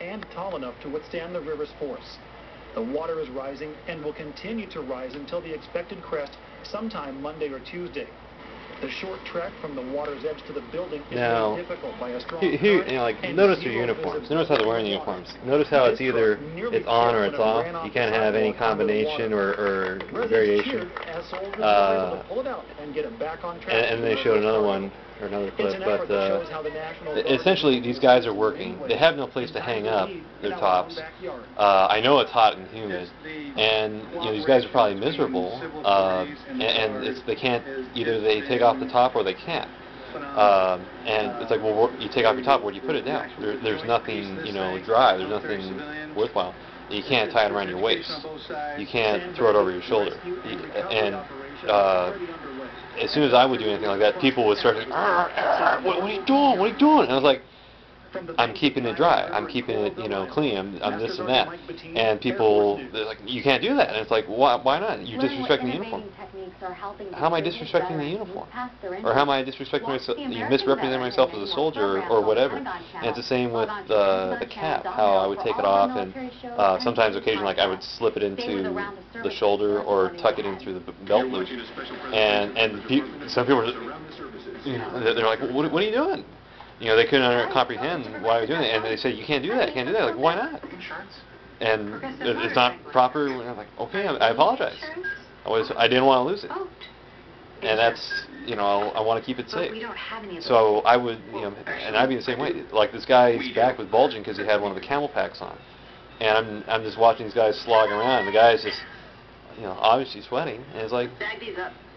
and tall enough to withstand the river's force. The water is rising and will continue to rise until the expected crest sometime Monday or Tuesday. The short trek from the water's edge to the building is made difficult by a strong current. Notice your uniforms. Notice how they're wearing the uniforms. Notice how it's either it's on or it's off. You can't have any combination or variation. And they showed another one, or another clip, but essentially these guys are working. They have no place to hang up their tops. I know it's hot and humid, and these guys are probably miserable, and they can't, either they take off the top or they can't. And it's like, well, you take off your top, where do you put it down? There's nothing, dry. There's nothing worthwhile. You can't tie it around your waist. You can't throw it over your shoulder. And as soon as I would do anything like that, people would start, what are you doing? What are you doing? And I was like, I'm keeping it dry. I'm keeping it, clean. I'm this and that. And people, they're like, you can't do that. And it's like, why not? You're disrespecting the uniform. How am I disrespecting the uniform? Or how am I disrespecting myself? You misrepresenting myself as a soldier or whatever. And it's the same with the cap. How I would take it off, and sometimes, occasionally, like I would slip it into the shoulder or tuck it in through the belt loop. And some people are, they're like, what are you doing? They couldn't comprehend why I was doing it, and they said, you can't do that, can't do that. Like, why not? And it's not proper. And I'm like, okay, I apologize. I didn't want to lose it, and that's, I want to keep it safe. So I would, and I'd be the same way. Like, this guy's back was bulging because he had one of the camelpacks on, and I'm just watching these guys slog around. And the guy's just, obviously sweating, and it's like,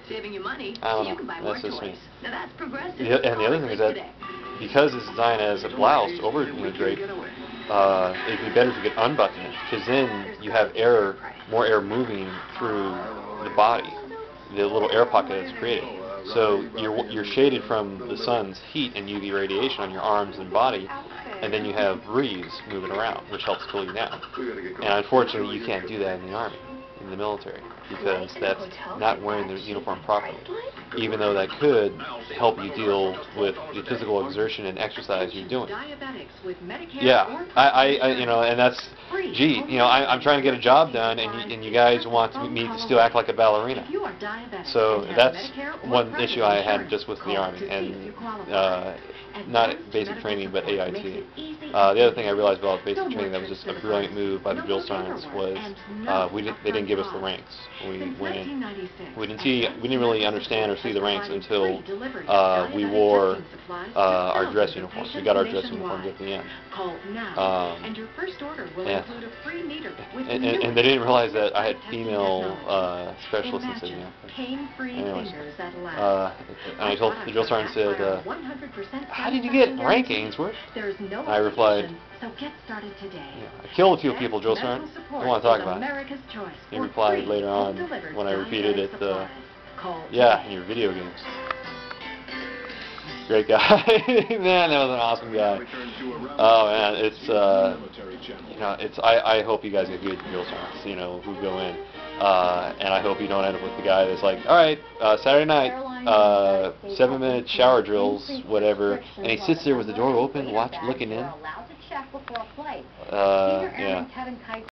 saving you money, I don't know. You can buy That's more just toys. me. Now that's progressive. And the other thing is that because it's designed as a blouse over drape, it'd be better to get unbuttoned, because then you have more air moving through the body, the little air pocket that's created. So you're shaded from the sun's heat and UV radiation on your arms and body, and then you have breeze moving around, which helps cool you down. And unfortunately, you can't do that in the Army, in the military, because that's not wearing their uniform properly. Even though that could help you deal with the physical exertion and exercise you're doing. Yeah, and that's, I'm trying to get a job done, and you guys want me to still act like a ballerina. So that's one issue I had just with the Army, and not basic training, but AIT. The other thing I realized about basic training that was just a brilliant move by the drill sergeants was they didn't give us the ranks. We went in. We didn't really understand or see the ranks until we wore our dress uniforms. We got our dress uniforms at the end. And they didn't realize that I had female specialists in Sydney. Anyways, and I told the drill sergeant, said, how did you get rank, Ainsworth? And I replied, I killed a few people, drill sergeant. I don't want to talk about it. He replied later on when I repeated it, yeah, in your video games. Great guy. Man, that was an awesome guy. Oh man, it's I hope you guys get good drill sergeants, who go in. And I hope you don't end up with the guy that's like, all right, Saturday night, 7-minute shower drills, whatever, and he sits there with the door open, looking in. Yeah.